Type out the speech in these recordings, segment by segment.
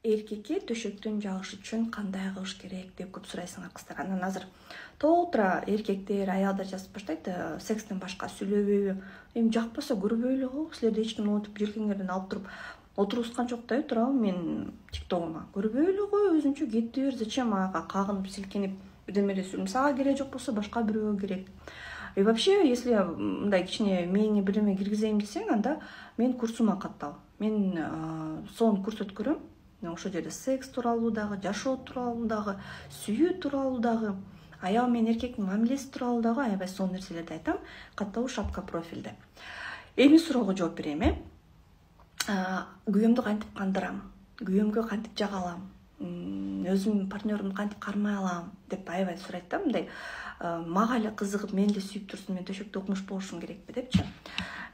Эркекке төшөктөн жагыш үчүн кандай кылыш керек деп көп сурайсыңар кыздар. Анан азыр толтура эркектер, аялдар жазып баштайт, секстен башка сүйлөбөйбү. Эми жакпаса көрбөй эле го, силерде эч ким утуп желкеңерден алып туруп отурускан жок да, турабы мен тиктогума. Көрбөй эле го, өзүнчө кете бер, зачем ага кагынып, силкенип бирдемеле сүйлөп, сага керек жок болсо башка бирөөгө керек. И вообще, если мындай кичине мээңе бирдеме киргизейин десең, анда мен курсума каттал. Мен сонун курс өткөрөм. Ошол жерде секс тууралуу дагы, жашоо тууралуу дагы, сүйүү тууралуу дагы, аял менен эркектин мамилеси тууралуу дагы аябай сонун нерселерди айтам. Катталуу шапка профилде. Эми суроого жооп берейин, күйөөмдү кантип кандырам, күйөөмгө кантип жага алам, өзүмдүн партнерымды кантип кармай алам деп аябай сурайт да, мындай мага эле кызыгып, мен эле сүйүп турсун, мен төшөктө укмуш болушум керекпи депчи.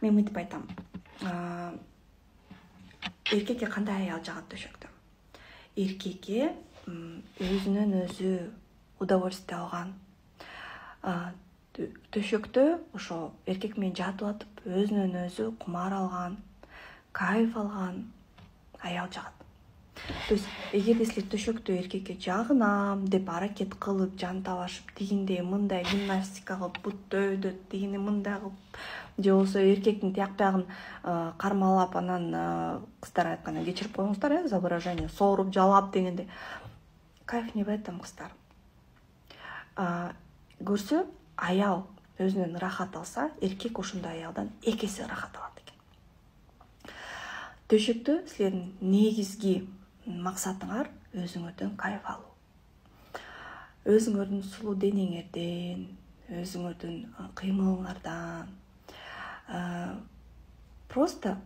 Мен мынтип айтам. Эркекке кандай аял жагат төшөктө? Эркекке өзүнөн өзү удовольствие алган, төшөктө ошо эркек менен жатып атып өзүнөн өзү кумар алган, кайф алган аял жагат. То есть эгерде силер төшөктө эркекке жагынам деп аракет кылып, жан талашып, тигиндей мындай гимнастика кылып, бут өөдөт, тигине мындай кылып, же болсо эркектин тияк биягын кармалап, анан кыздар айтканда кечирип коюңуздар, за выражение, сооруп, жалап дегенде. Кайф не в этом, кыздар. Көрсө, аял өзүнөн рахат алса, эркек ошондой аялдан 2 эсе рахат алат экен. Төшөктө силердин негизги максатыңар өзүңөрдөн кайф алуу. Өзүңөрдүн сулуу денеңерден, өзүңөрдүн кыймылыңардан. Просто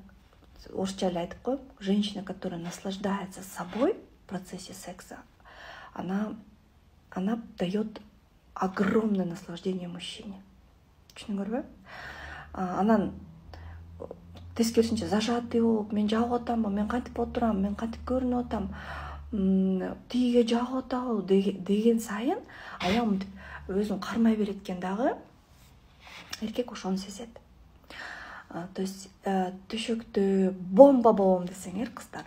орусча эле айтып коем, женщина, которая наслаждается собой в процессе секса, она дает огромное наслаждение мужчине. Түшүнүңөрбү? Анан тескерисинче зажатый болуп, мен жагып атамбы, мен кантип отурам, мен кантип көрүнүп атам, тигиге жагып атабы деген сайын аял мынтип өзүн кармай берет экен дагы, эркек ошону сезет. То есть төшөктө бомба болом десеңер, кыздар,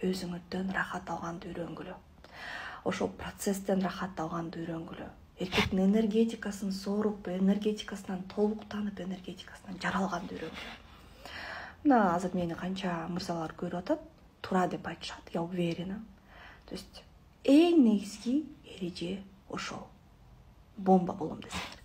өзүңөрдөн рахат алганды үйрөнгүлө. Ошол процесстен рахат алганды үйрөнгүлө. Эркектин энергетикасын сооруп, энергетикасынан толуктанып, энергетикасынан жаралганды үйрөнгүлө. Мына азыр мени канча мырзалар көрүп атат, туура деп айтышат, я уверена. То есть эң негизги эреже ошол. Бомба болом десең.